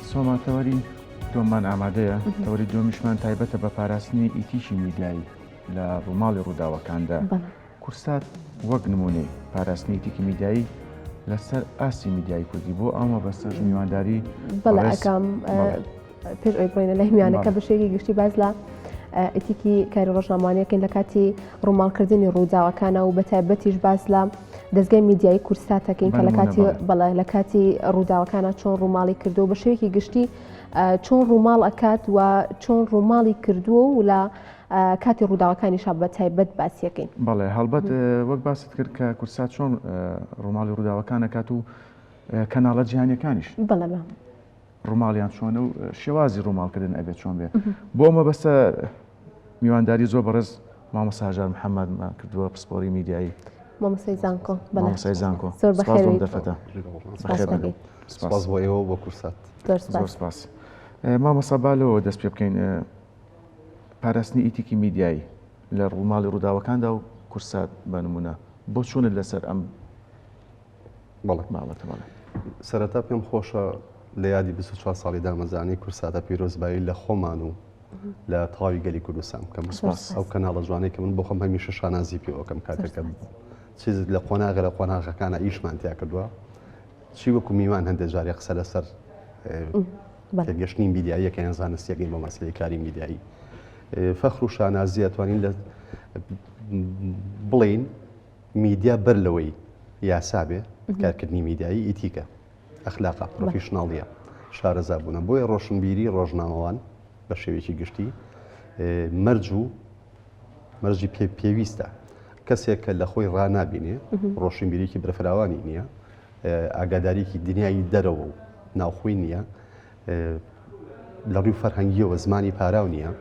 سۆما تەوەری دۆمان ئامادەیە تەوەری دۆمیشمان تایبەتە بە پاراستنی ئیتیشی میدیایی لە ڕووماڵی ڕووداوەکاندا کورسات وەک نمونەی پاراستنی ئیتیکی میدیایی لەسەر ئاسی میدیایی کوردی بۆ ئەمە بەسەر میوانداری بەڵێ ئەکەم پێش ئەوی بڕینە لە هیمیانەکە بەشێکی گشتی باز لە ئیتیکی کاری ڕۆژنامەوانیەکەین لە کاتی ڕووماڵکردنی ڕووداوەکانە و بە تایبەتیش باز لە دەستگای میدیایی کورساتەکەین کە لە کاتی بەڵێ لە کاتی ڕووداوەکانە چۆن ڕووماڵی کردو بە شێوەیەکی گشتی چۆن ڕووماڵ ئەکات و چۆن ڕووماڵی کردووە و لە کاتی ڕووداوەکانیشا بە تایبەت باسیەکەین. بەڵێ هەڵبەت وەک باست کرد کە کورسات چۆن ڕووماڵی ڕووداوەکان ئەکات و کەناڵە جیهانیەکانیش بەڵێ ڕووماڵیان چۆنە و شێوازی ڕووماڵکردن ئەبێت چۆن بێ بۆ ئەمە بەسە میوانداری زۆر بەڕێز مامۆستا هەژار محەممەدمان کردووە پسپۆری میدیایی مامۆستای زانکۆ مامۆستای زانکۆ زۆر بەخێر دەفەتە سپاس بۆ ئێوە بۆ کورسات زۆر سپاس مامۆستا با لەوە دەست پێ بکەین پاراستنی ئیتیکی میدیایی لە ڕووماڵی ڕووداوەکاندا و کورسات بە نمونە بۆ چۆنت لەسەر ئەم بەڵێ ماڵەتە بەڵێ سەرەتا پێم خۆشە لە یادی 24 ساڵی دامەزانی کورساتە پیرۆزبایی لە خۆمان و لە تەواوی گەلی کوردستان بکەم ئەو کەناڵە جوانەی کە من بۆ خۆم هەمیشە شانازی پێوەکەم کاتێکە چیز لە قۆناغە لە قۆناغەکانە ئیشمان تیا کردووە چی وەکو میوان هەندێک جارێ قسە لەسەر گەشتنی میدیاییەکە یان زانستیەکەین بۆ مەسلەی کاری میدیایی فەخر و شانازی ئەتوانین لە بڵین میدیا بەر لەوەی یاسا بێ کارکردنی میدیایی ئیتیکە ئەخلاقا پرۆفیشناڵیە شارەزابوونە بۆیە ڕۆشنبیری ڕۆژنامەوان بە شێوەیەکی گشتی مەرجی پێویستە کەسێک کە لە خۆی ڕنابینێ ڕۆشنبیریکی برەفراوانی نییە ئاگاداریکی دنیای دەرەوە و ناوخۆی نییە لە ڕووی فەرهەنگیەوە زمانی پاراو نییە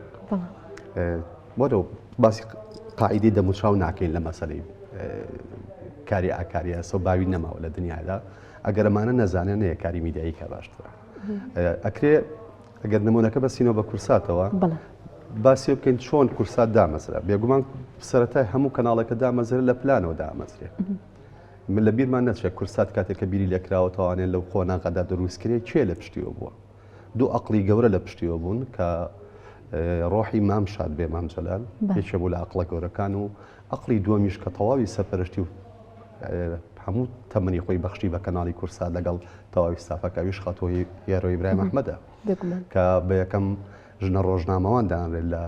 بۆ باسی قاعیدەی دەموچاو ناکەین لە مەسەلەی کاری ئاکاریە سە باوی نەماوە لە دنیادا ئەگەر ئەمانە نەزانێن نەیە کاری میدیایی کە باشترە ئەکرێ ئەگەر نمونونەکە بەسینەوە بە کورساتەوە باسی بکەین چۆن کورسات دامەزرا بێگومان سەرەتای هەموو کەناڵەکە دامەزرە لە پلانەوە دامەزرێ من لە بیرمان نەچێت کورسات کاتێککە بیری لێکراوەتەوانێت لەو قۆناغەدا دروستکرێت کوێ لە پشتیەوە بووە دوو ئەقلی گەورە لە پشتیەوە بوون کە ڕۆحی مام شاد بێ مام جەلال پێچە بوو لە ئەقلە گەورەکان و ئەقلی دووەمیش کە تەواوی سەرپەرشتی و هەموو تەمەنی خۆی بەخشی بە کەناڵی کورسات لەگەڵ تەواوی ستافەکەویش خەتۆی یاڕۆی ئیبراهیم ئەحمەدە کە بە یەکەم ژنە ڕۆژنامەوان دانرێت لە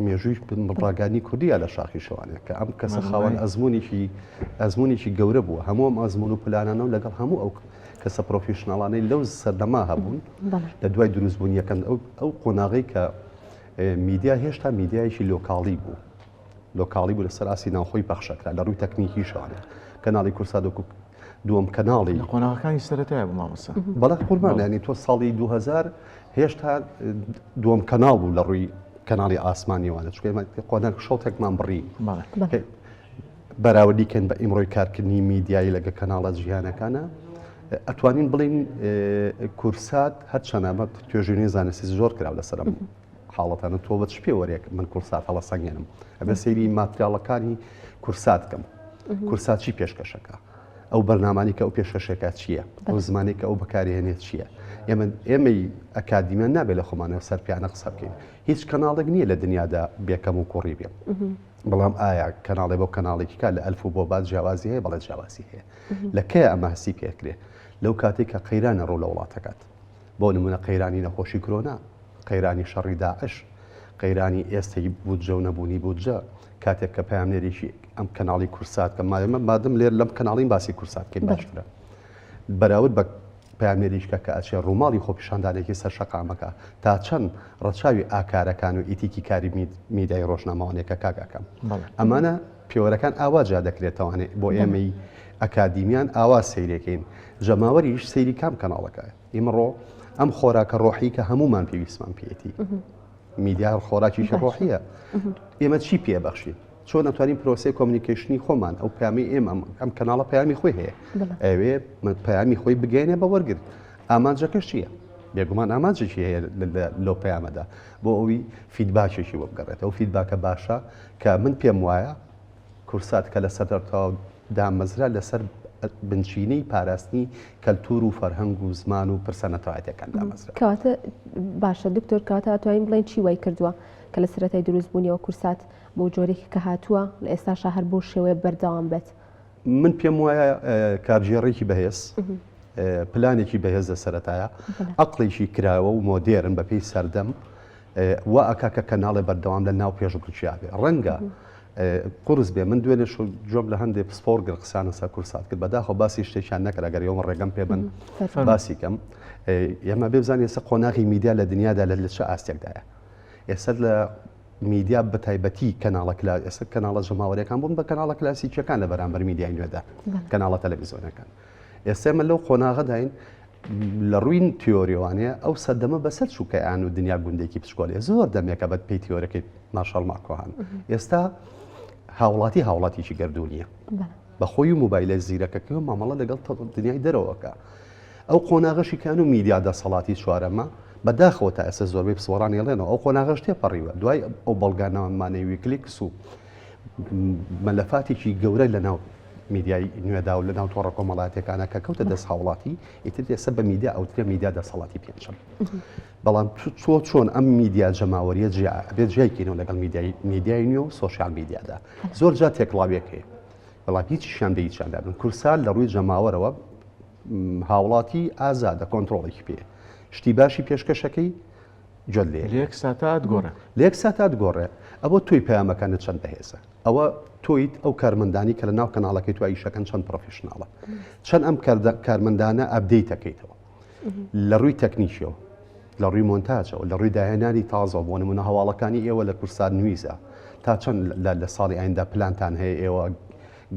مێژووی ڕاگانی کوردیە لە شاخی شەوانێت کە ئەم کەسە خاوەن ئەزمونێکی گەورە بووە هەموو ئەم ئەزمون و پلانانە و لەگەڵ هەموو ئەو کەسە پرۆفیشناڵانەی لەو سەردەما هەبوون لە دوای دروستبوونیەکەن ئەو قۆناغی کە میدیا هێشتا میدیایکی لۆکاڵی بوو لۆکاڵی بوو لەسەر ئاسی ناوخۆی پەخشەکرا لە ڕووی تەکنیکی شوانێ کەناڵی کورسات وەکو دووەم کەناڵی قۆناغەکانی سەرەتایە بوو مامۆستا بەڵێ قوربان ینی تۆ ساڵی 2000 هێشتا دووەم کەناڵ بوو لە ڕووی کەناڵی ئاسمانیوانە چکە قۆناغ شەوتێکمان بڕی بەراوردیکەن بە ئیمڕۆی کارکردنی میدیایی لەگە کەناڵە جیهانەکانە ئەتوانین بڵین کورسات هەرچەنە توێژینی زانستی زۆر کراوە لەسەرم حاڵەتانە تۆ بە پێ وەرێک من کورسات هەڵە سەنگێنم ئەبێ سەیری ماتریاڵەکانی کورسات کەم کورسات چی پێشکەشەکە ئەو بەرنامانی کە ئەو پێشکەشەکە چییە ئەو زمانی کە ئەو بەکارهێنێت چییە ئێمەی ئەکادیمیان نابێت لە خۆمانەوە سەرپیانە قسە بکەین هیچ کەناڵێک نییە لە دنیادا بێکەم و کوڕی بێ بەڵام ئایا کەناڵێ بۆ کەناڵێکی کا لە ئەلف و بۆ بعد جیاوازی هەیە بەڵێ جیاوازی هەیە لە کێ ئەمە هەستی پێکرێ لەو کاتێک کە قەیرانە ڕوو لە وڵاتەکەات بۆ نمونە قەیرانی نەخۆشی کۆنا قەیرانی شەڕی داعش قەیرانی ئێستای بودجە و نەبوونی بودجە کاتێک کە پامنێریشی ئەم کەناڵی کورسات کە مادەمە مادەم لێر لەم کەناڵین باسی کورسات کەین باشترە بەراورد بە پامنێریشکە کە ئەچێ ڕووماڵی خۆپیشاندانێکی سەر شەقامەکە تا چەند ڕەچاوی ئاکارەکان و ئیتیکی کاری میدیای ڕۆژنامەوانێکە کاگاکەم ئەمانە پیۆرەکان ئاوا جا دەکرێتەوانێت بۆ ئێمەی ئەکادیمیان ئاوا سەیرەکەین ژەماوەریش سەیری کام کەناڵەکە ئیمڕۆ ئەم خۆراکە ڕۆحی کە هەمومان پێویستمان پێێتی میدیا خۆراکیشە ڕۆحیە ئێمە چی پێبەخشین چۆن ناتوانین پرۆسی کۆمونیکیشنی خۆمان ئەو پامی ئێمە ئەم کەناڵە پامی خۆی هەیە ئەوێ پامی خۆی بگەینێ بە وەرگرت ئامانجەکەش چییە بێگومان ئامانجێکی هەیە لۆ پەیامەدا بۆ ئەوی فیدباکێکی بۆ بگەڕێت ئەو فیدباکە باشە کە من پێم وایە کورسات کە لە سەدەرتەوە دامەزرا لەسەر بنچینەی پاراستنی کەلتور و فەرهەنگ و زمان و پرسەنەتەوایەتەکان دامەزرا. کەواتە باشە دکتۆر کەواتە ئەتوانین بڵێن چی وای کردووە کە لە سەرەتای دروستبوونیەوە کورسات بۆ جۆرێکی کە هاتووە لە ئێستاشا هەر بۆ شێوەیە بەردەوام بێت. من پێم وایە کارژێڕێکی بەهێز پلانێکی بەهێز لە سەرەتایە عەقڵێکی کراوە و مۆدێرن بە پێی سەردەم وا ئەکا کە کەناڵێ بەردەوام لە ناو پێشبڕکێیا بێ ڕەنگە قورس بێ من دوێنێ جۆم لە هەندێک پسپۆرگەر قسانە سەر کورسات کرد بەداخۆ باسی شتێکیان نەکرا گەر ئێوە ڕێگەم پێ بن باسی کەم ئێمە بێ بزانین ئێستا قۆناغی میدیا لە دنیادا لە چه ئاستێکدایە ئێستا لە میدیا بەتایبەتی کەناڵە ئێستا کەناڵە ژەماوەریەکان بوون بە کەناڵە کلاسیکیەکان لە بەرامبەر میدیای نوێدا کەناڵە تەلەڤیزیۆنەکان ئێستا ئێمە لەو قۆناغەداین لە ڕووین تیۆریوانەیە ئەو سەردەمە بەسەر چووکەیان و دنیا گوندێکی پشکۆلێ زۆر دەمێکە بەت پێی تیۆرەکەی ماشەڵ ماکۆهان ئێستا هاوڵاتیی گردوونیە بەخۆی و مۆبایلە زیرەکەکە مامەڵە لەگەڵ دنیای دەرەوەکە ئەو قۆناغەشی کان و میدیا دەسەڵاتی چوارەمە بەداخەوە تا ئێستا زۆربەی پسوەڕان ێڵێنەوە ئەو قۆناغەش تێپەڕیوە دوای ئەو بەڵگانەوەمانەی ویکلیکس و مەلەفاتێکی گەورە لە ناو میدیای نوێدا و لە ناو تۆڕە کۆمەڵاتیەکانە کە کەوتە دەست هاوڵاتی ئیتر ئێستا بە میدیا ئەوترێ میدیا دەسەڵاتی پێنجەم بەڵام چۆن ئەم میدیا جەماوەریە بێت جیایکەینەوە لەگەڵ میدیای نوێ و سۆشیال میدیادا زۆر جا تێکڵاوێکەیە بەڵام هیچیشیان دەیچیاندا بن کورسال لە ڕووی جەماوەرەوە هاوڵاتی ئازادە کۆنتڕۆڵێکی پێ شتی باشی پێشکەشەکەی جۆ لێ لێک ساتات گۆڕە لێک ساتات گۆڕێ ئەوە توی پەیامەکانت چەند بەهێزە ئەوە تۆیت ئەو کارمەندانی کە لە ناو کەناڵەکەی تو ئیشەکەن چەند پرۆفیشناڵە چەند ئەم کارمەندانە ئەپدەیتەکەیتەوە لە ڕووی تەکنیکیەوە لە ڕووی مۆنتاژەوە لە ڕووی داهێنانی تازە بۆ نمونە هەواڵەکانی ئێوە لە کورسات نویزە تا چەند لە ساڵی ئایندا پلانتان هەیە ئێوە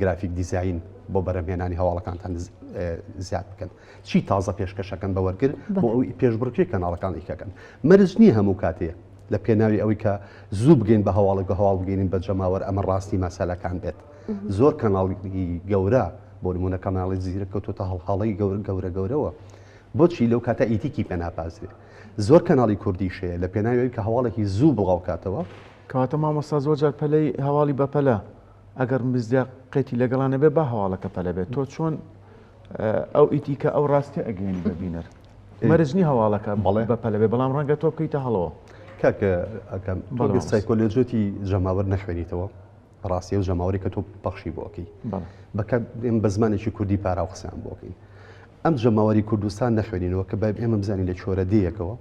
گرافیک دیزاین بۆ بەرەمهێنانی هەواڵەکانتان زیاد بکەن چی تازە پێشکەشەکەن بە وەرگر بۆ ئەوی پێشبڕکێ کەناڵەکان ئیکەکەن مەرج نییە هەموو کاتێ لە پێناوی ئەوەی کە زوو بگەین بە هەواڵێک هەواڵ بگەین بە جەماوەر ئەمە ڕاستی مەسەلەکان بێت زۆر کەناڵی گەورە بۆ نمونە کەناڵی زیرە کەوتۆتە هەڵهەڵی گەورەوە بۆچی لەو کاتە ئیتیکی پێ ناپازرێ زۆر کەناڵی کوردی شەیە لە پێناوی کە هەواڵێکی زوو بڵاوکاتەوە کەواتە مامۆستا زۆرجار پەلەی هەواڵی بەپەلە ئەگەر مزدیاقێتی لەگەڵانە بێ بە هەواڵەکە پەلە بێت تۆ چۆن ئەو ئیتیکە ئەو ڕاستی ئەگەێنی ببینەر مەرجنی هەواڵەکە بەپەلە بێ بەڵام ڕەنگە تۆ بکەیتە هەڵەوە کاکە ئەەکەم سایکۆلۆژێتی جەماوەر نەخوێنیتەوە ڕاستی و ژەماوەری کە تۆ بەخشی بۆکەی بەکات ئێمە بە زمانێکی کوردی پارا و قسەیان بۆکەین ئەم جەماوەری کوردستان نەخوێنینەوە کە ئێمە بزانین لە چۆرەدەیەکەوە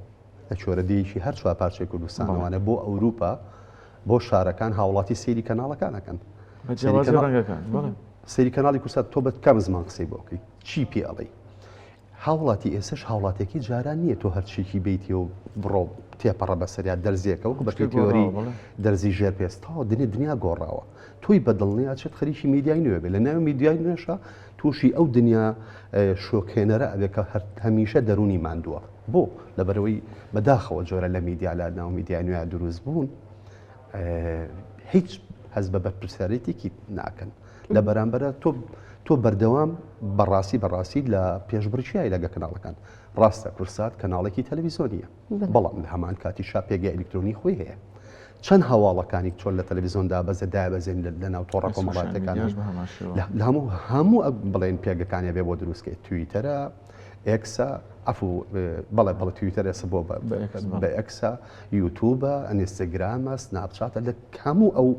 لە چۆرەدەیەکی هەر چوار پارچەی کوردستانەوانە بۆ ئەوروپا بۆ شارەکان هاوڵاتی سێری کەناڵەکانەکەن سێری کەناڵی کورسات تۆ بە کام زمان قسەی بۆکەی چی پێ ئەڵێ هاوڵاتی ئێسش هاوڵاتێکی جاران نییە تۆ هەرچێکی بیتی و بڕۆ تێپەڕە بەسەریا دەرزیەکە وەکو بەشی تیۆری دەرزی ژێر پێستاوە دنیا گۆڕاوە توی بەدڵنیا چێت خەریکی میدیای نوێ بێ لە ناوی میدیای نوێشە تووشی ئەو دنیا شۆکێنەرە ئەبێت کە هەمیشە دەرونی ماندووە بۆ لەبەرەوەی بەداخەوە جۆرە لە میدیا لە ناو میدیای نوێ دروست بوون هیچ هەز بە بەرپرسیارەتێکی ناکەن لە بەرامبەرە تۆ بەردەوام بەڕاستی لە پێشبڕکیایی لەگە کەناڵەکان ڕاستە کورسات کەناڵێکی تەلەڤیزۆنیە بەڵام لە هەمان کاتیشا پێگەی ئەلکترۆنی خۆی هەیە چەند هەواڵەکانی چۆن لە تەلەڤیزۆندا بەزەدابەزێن لە ناو تۆڕە کۆمەڵاتەکان هەموو بڵێن پێگەکانی بێ بۆ دروستکەی تویتەرە ئێکسە بەڵێ تویتەر ئێستا بۆ بە ئەکسە یوتوبە ئەنستاگرامە سناپچاتە لە هەموو ئەو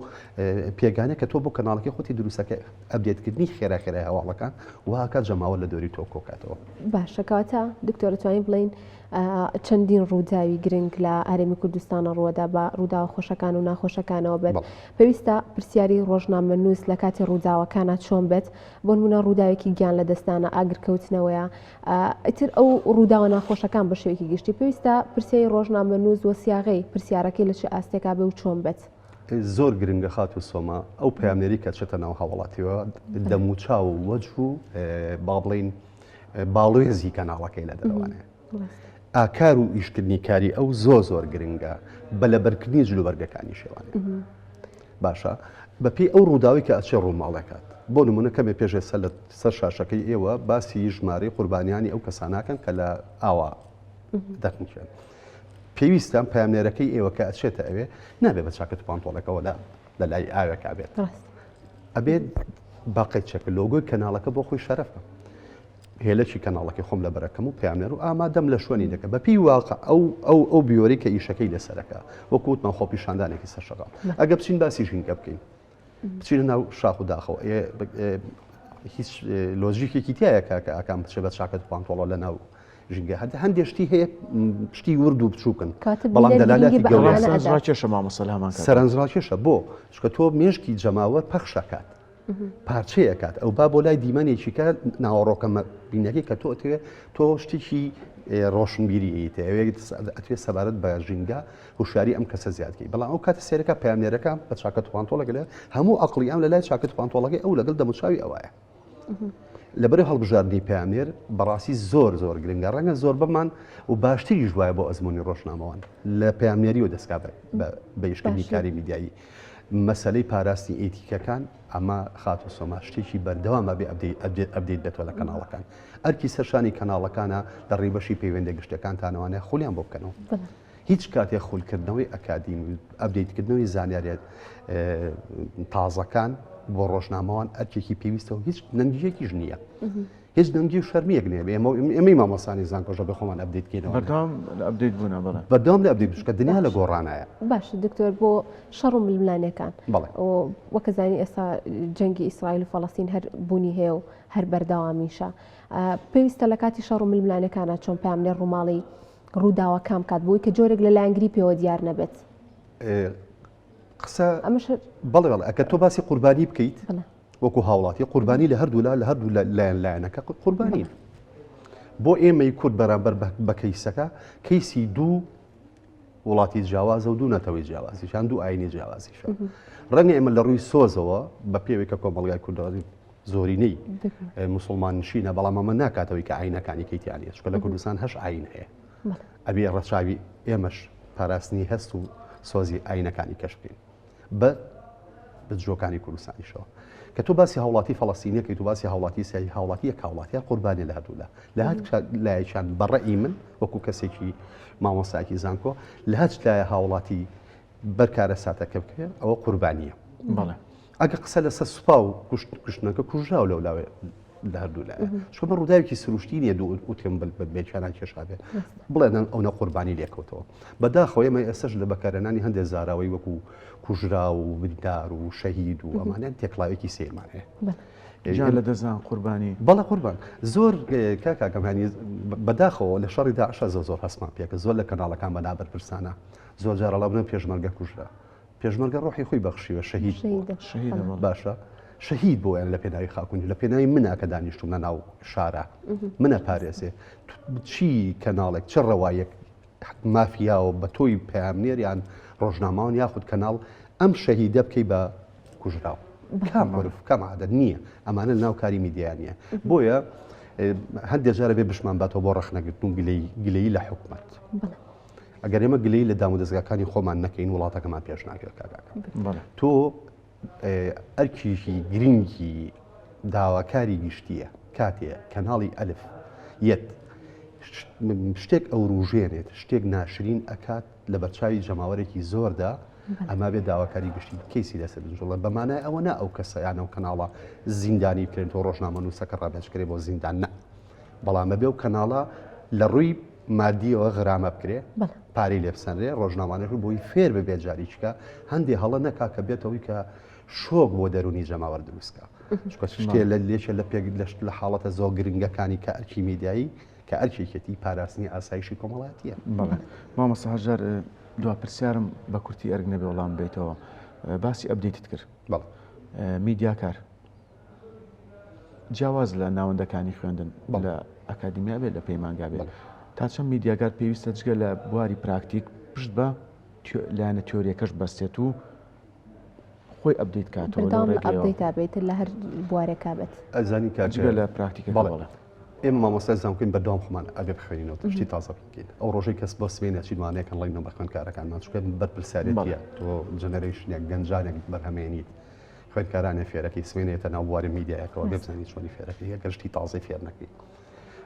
پێگانەیە کە تۆ بۆ کەناڵەکەی خۆتی دروستەکە ئەپدێتکردنی خێرا هەواڵەکان واکات جەماوە لە دۆری تۆ کۆکاتەوە باشە کەواتە دکتۆر دەتوانین بڵین چەندین ڕووداوی گرنگ لە ئارێمی کوردستانە ڕووەدا بە ڕووداوە خۆشەکان و ناخۆشەکانەوە بێت پێویستە پرسیاری ڕۆژنامەنووس لە کاتی ڕووداوەکانە چۆن بێت بۆ نمونە ڕووداوێکی گیان لە دەستانە ئاگرکەوتنەوەیە ئیتر ئەو ڕووداوە ناخۆشەکان بە شێوەیەکی گشتی پێویستە پرسیاری ڕۆژنامەنووس وە سیاغەی پرسیارەکەی لە چه ئاستێکا بێ و چۆن بێت زۆر گرنگە خات و سۆما ئەو پەیامنێری کە چێتە ناو هەوڵاتیەوە دەموچاو و وەجه و با بڵین باڵێزی کەناڵەکەی لە دەروانەیە ئاکار و ئیشکردنی کاری ئەو زۆر گرنگە بە لەبەرکردنی جلوبەرگەکانی شێوانێ باشە بەپێی ئەو ڕووداوی کە ئەچێ ڕووماڵەکات بۆ نمونە کەمێ پێشێ سەر شاشەکەی ئێوە باسی ژمارەی قوربانیانی ئەو کەساناکەن کە لە ئاوا دەرنچێن پێویستە پەیامنێرەکەی ئێوە کە ئەچێتە ئەوێ نابێت بە چاکەت پانتۆڵەکەەوە لە لای ئاوێکا بێت ئەبێت باقی چەکە لۆگۆی کەناڵەکە بۆ خۆی شەرەفە هێلەکی کەناڵەکە خۆم لە بەرەکەم و پامێر و ئامادەم لە شوێنی دەکە بە پێی واقع ئەو بیۆری کە ئیشەکەی لەسەرەکە وەکووتمان خۆپیشاندانێکی سەرشەقام ئەگە بچین باسی ژینگە بکەین بچینە ناو شاخ و داخەوە هیچ لۆژیکێکی تایە کاکە ئاکام بچێت بە چاکەت پانتۆڵە لە ناو ژینگە هەندێک شتی هەیە شتی ورد و بچووکن بەڵام دەلالاتی گەڵێ مامۆسەلامان سەرنجڕاکێشە بۆ چکە تۆ مێشکی جەماوەر پەخشەکات پارچەیەکات ئەو با بۆ لای دیمەنێکیکە ناوەڕۆکە بینەکەی کە تۆ شتێکی ڕۆشنبیری ئەتوێت سەبارەت بە ژینگە هوشیاری ئەم کەسە زیادکەی بەڵام ئەو کاتە سێرەکە پامێرەکە بە چاکەت پانتۆڵەکە لێ هەموو ئەقلی ئەم لە لای چاکەت پانتۆڵەکەی ئەو لەگەڵ دەموچاوی ئەوەیە لەبەر هەڵبژاردننی پامێر بەڕاستی زۆر گرنگە ڕەنگە زۆر بمان و باشتری ژوایە بۆ ئەزمموی ڕۆژنامەوان لە پامێری و دەستکا بە یشکردنی کاری میدیایی مەسلەی پاراستی ئێتیکەکان ئەمە خاتە سۆما شتێکی بەردەوامە بێ ئەبدەیت بێتەوە لە کەناڵەکان ئەرکی سەرشانی کەناڵەکانە لە ڕێبەشی پەیوەندە گشتەکانتانەوەیە خولیان بۆ بکەنەوە هیچ کاتێک خولکردنەوەی ئەکادیمی ئەبدەیتکردنەوەی زانیاریت تازەکان بۆ ڕۆژنامەوان ئەرکێکی پێویستەوە هیچ نەنگیەکیش نییە هیچ دەنگی و شەرمیەک نیە ئێمەی مامۆسانی زانکۆژە بە خۆمان ئەبدەیتکەینەوە بەردەوام لە ئەبدەیت بشکە دنیا لە گۆڕانایە باش دکتۆر بۆ شەڕ و ململانەکان وەکەزانی ئێستا جەنگی ئیسرائیل و فەڵەستین هەر بوونی هەیە و هەر بەردەوامیشە پێویستە لە کاتی شەڕ و ململانەکانە چۆن پامێر ڕووماڵی ڕووداوە کام کات بۆی کە جۆرێک لە لایەنگری پێوە دیار نەبێت قسە بەڵێ ئەکە تۆ باسی قوربانی بکەیت وەکو هاوڵاتی قوربانی لە هەردوو لە هەردوو لایەنەکە قوربانین بۆ ئێمەی کورد بەرامبەر بە کەیسەکە کەیسی دوو وڵاتی جیاوازە و دوو نەتەوەی جیاوازیشان دوو ئاینی جیاوازیشە ڕەنگە ئێمە لە ڕووی سۆزەوە بە پێوەی کە کۆمەڵگای کوردەوەی زۆرینەی موسڵمان نشینە بەڵام ئەمە ناکاتەوەی کە ئاینەکانی کەیتیانە چکە لە کوردستان هەش ئاین هەیە ئەبێ ڕەچاوی ئێمەش پاراستنی هەست و سۆزی ئاینەکانی کەش بکەین بە جۆکانی کوردستانیشەوە کە تۆ باسی هاوڵاتی فەڵەستینیەکەی تو باسی هاوڵاتی سیایی هاوڵاتیە کاوڵاتیان قوربانی لە هەردوولا لە هەر لایەکیان بەڕێی من وەکو کەسێکی مامۆستایەکی زانکۆ لە هەر لایە هاوڵاتی بەرکارە ساتەکە بکرێت ئەوە قوربانیە ئەگە قسە لەسەر سوپا و کوشتنەکە کوژراو لەو لاوێ لە هەردوو لایە چۆن بە ڕووداوێکی سروشتی نیە دوو وتێم بێچانان کێشابێ بڵێن ئەوە قوربانی لێکەوتەوە بەداخەوە ئێمە ئێستش لە بەکارهێنانی هەندێک زاراوەی وەکو کوژرا و بریندار و شەهید و ئەمانیان تێکڵاوێکی سێمان هەیە لە دەزان قوربانی بەڵە قوربان زۆر کاکەکەمانی بەداخەوە لە شەڕی داعشە زۆر هەسمان پێکە زۆر لە کەناڵەکان بەنابەر پرسانە زۆر جارە لەبنە پێشمەرگە کوژرا پێشمەرگە ڕۆحی خۆی بەخشیوە شەهید باشە شەهید بۆ یان لە پێناوی خاکوونی لە پێناوی منە کە دانیشتوم لە ناو شارە منە پارێزێ چی کەناڵێک چه ڕەوایەک مافیاوە بە تۆی پامێر یان ڕۆژنامەوان یاخود کەناڵ ئەم شەهیدە بکەی بە کوژراو کام عرف کام عادەت نییە ئەمانە ناو کاری میدیانە بۆیە هەندێک جارە بێ بشمان باتەوە بۆ ڕەخنەگرتن گلەیی لە حکومەت ئەگەر ئێمە گلەی لە دام و دەستگاکانی خۆمان نەکەین وڵاتەکەمان پێش ناکرێت کاکەکە تۆ ئەرکیشی گرنگی داواکاری گشتیە کاتێ کەناڵی ئەلف یەت شتێک ئەو ڕوژێنێت شتێک ناشرین ئەکات لە بەرچاوی جەماوەرێکی زۆردا ئەما بێ داواکاری گشتی کەیسی لەسەر جوڵە بەمانای ئەوە نا ئەو کەسەیان ئەو کەناڵە زیندانی بکرێن تۆ ڕۆژنامە نووسەکە ڕابێچکرێ بۆ زیندان نە بەڵامە بێ و کەناڵە لە ڕووی مادیەوە غرامە بکرێ پارەی لێبسەنرێ ڕۆژنامانەش بۆی فێر ببێت جاریچکە هەندێ هەڵە نەکا کە بێتەوەی کە شۆک بۆ دەرونی جەماوەر دروستکە چکە شتێ لە لێشە لە پێک لە حاڵەتە زۆر گرنگەکانی کە ئەرکی میدیایی کە ئەرکێکێتی پاراستنی ئاسایشی کۆمەڵاتیە مامۆستا هەژار دوا پرسیارم بە کورتی ئەرگ نەبێ وەڵام بێتەوە باسی ئەبدەیتت کرد میدیاکار جیاواز لە ناوەندەکانی خوێندن لە ئەکادیمیا بێت لە پەیمانگا بێت تا چەند میدیاگار پێویستە جگە لە بواری پراکتیک پشت بە لایەنە تیۆریەکەش بەستێت و خۆی ئەبدەیت کاتەوە ئەبدەیتا بێت لە هەر بوارێکا بێت ئەزانی کاتجگە لە پراکتیکە بەڵێ ئێمە مامۆستا زانکۆین بەردەوام خۆمان ئەبێ بخوێنینەوە شتی تازە بکەین ئەو ڕۆژەی کەس بۆ سوێنە چیوانەیەکەن لەینەوە بە خوێندکارەکانمان چکە بەرپرسیارەتیە تۆ جەنەرەیشنێک گەنجانێک بەرهەمێنیت خوێندکارانە فێرەکەی سوێنێتە ناو بواری میدیایەکەوە بێبزانی چۆنی فێرەکەی هەیە گەشتی تازەی فێر نەکەی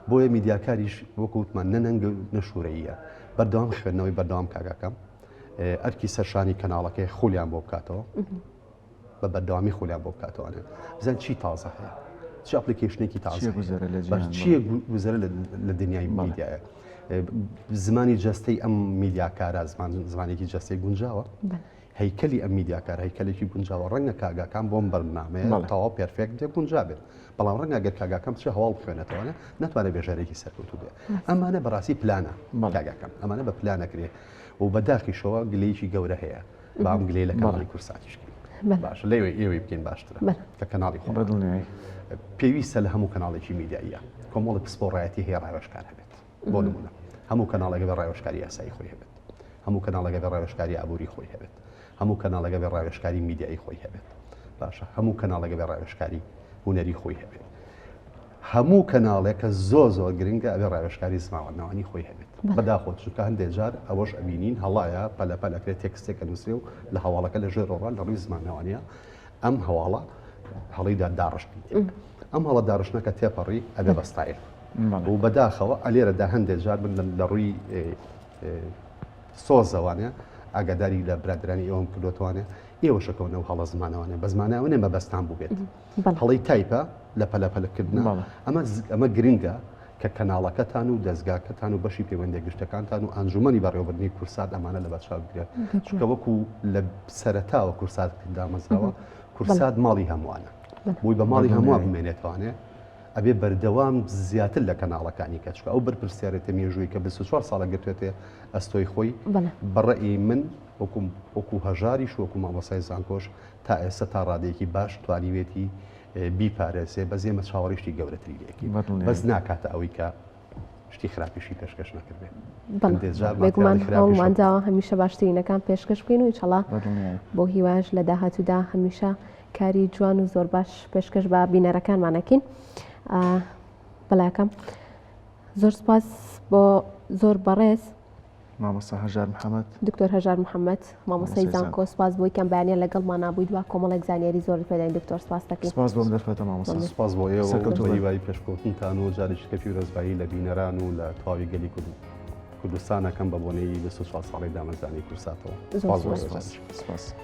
بۆیە میدیاکاریش وەکووتمان نەنەنگ نەشورەیە بەردەوام خوێندنەوەی بەردەوام کاگاکەم ئەرکی سەرشانی کەناڵەکەی خولیان بۆ بکاتەوە بە بەردەوامی خۆلیان بۆ بکاتەوەە بزان چی تازە هەیە چی ئەپلیکیشنێکی تازە چیە گوزەرە لە دنیای میدیایە زمانی جەستەی ئەم میدیاکارە زمانێکی جەستەی گونجاوە هەیکەلی ئەم میدیاکار هەیکەلێکی گونجاوە ڕەنگە کاگاکان بۆم بەرنامەیە تەواو پێرفێکت دێ گونجا بێت بەڵام ڕەنگە ئەگەر کاگاکەم چ هەواڵ بخوێنێتەوە ناتوانێت بێژارێکی سەرکەوتو بێت ئەمانە بەڕاستی پلانە کاگاکەم ئەمانە بە پلانەکرێ و بەداخیشەوە گلەیەکی گەورە هەیە بام گلەی لە کەناڵی کورساتیشکین باش لێوێ ئێوەی بکەین باشترە کە کەناڵی خۆ پێویستە لە هەموو کەناڵێکی میدیاییە کۆمەڵی پسپۆڕایەتی هەیە ڕایوەشکار هەبێت بۆ نمونە هەموو کەناڵێک بە ڕایوەشکاری یاسایی خۆی هەبێت هەموو کەناڵێک بە ڕایوەشکاری ئابووری خۆی هەبێت هەموو کەناڵەکە بە ڕایوەشکاری میدیایی خۆی هەبێت باشە هەموو کەناڵەکە بە ڕایوەشکاری هونەری خۆی هەبێت هەموو کەناڵێکە زۆر گرنگە ئەبێ ڕایوەشکاری زمانەوەی خۆی هەبێت بەداخۆ چونکە هەندێک جار ئەوەش ئەبینین هەڵایە پەلەپەلەکرێت تێکستێکە نووسێ و لە هەواڵەکە لە ژێرۆڕان لە ڕووی زمانەوەیە ئەم هەواڵە هەڵیدا داڕشتی ئەم هەڵە داڕشتنەکە تێپەڕی ئەبێ بەستایل و بەداخەوە ئەلێرەدا هەندێک جار بن لە ڕووی سۆزەوانێ ئاگاداری لە برادرانی ئەوم کردوتوانێ ئێوە شەکەونەوە هەڵە زمانەوەنێ بە زمانەوە نێ مەبەستان بوو بێت هەڵی تایپە لە پەلەپەلکردن ئەمە گرنگە کە کەناڵەکەتان و دەستگاکەتان و بەشی پەیوەندی گشتەکانتان و ئەنجومەنی بەڕێوەبردنی کورسات ئەمانە لە بەرچاو بگرێت چونکە وەکو لە سەرەتاوە کورسات دامەزراوە کورسات ماڵی هەمووانە بۆی بە ماڵی هەمووە بمێنێتوانێ ئەبێ بەردەوام زیاتر لە کەناڵەکانی کە چکە ئەو بەرپرسیارێتە مێژووی کە 24 ساڵە گرتوێتێ ئەستۆی خۆی بەڕێی من وەکو هەژاریش وەکو مامۆسای زانکۆش تا ئێستا تا ڕادەیەکی باش توانیوێتی بیپارێزێ بە زێمە چاوەڕیشتی گەورەترینێکی بەس ناکاتە ئەوەی کە شتی خراپیشی پێشکەش نەکردێت بێگومان هەڵمانجاوە هەمیشە باشترینەکان پێشکەش بکەین و ئینشەڵا بۆ هیواش لە داهاتوودا هەمیشە کاری جوان و زۆر باش پێشکەش بە بینەرەکانمانەکەین بەڵاکەم زۆر سپاس بۆ زۆر بەڕێز مامۆستا هەژار محەممەد دکتۆر هەژار محەممەد مامۆسای زانکۆ سپاس بۆی کەم بەیانە لەگەڵمان نابوویت وە کۆمەڵێک زانیاری زۆر پێداین دکتۆر سپاس دەکەین سپاس بۆم دەرفەتە مامۆستا سپاس بۆ ئێوە پێشکەوتنتان و جارێکی پیرۆزبایی لە بینەران و لە تەواوی گەلی کوردستانەکەم بە بۆنەی 24 ساڵی دامەزرانی کورساتەوە سپاس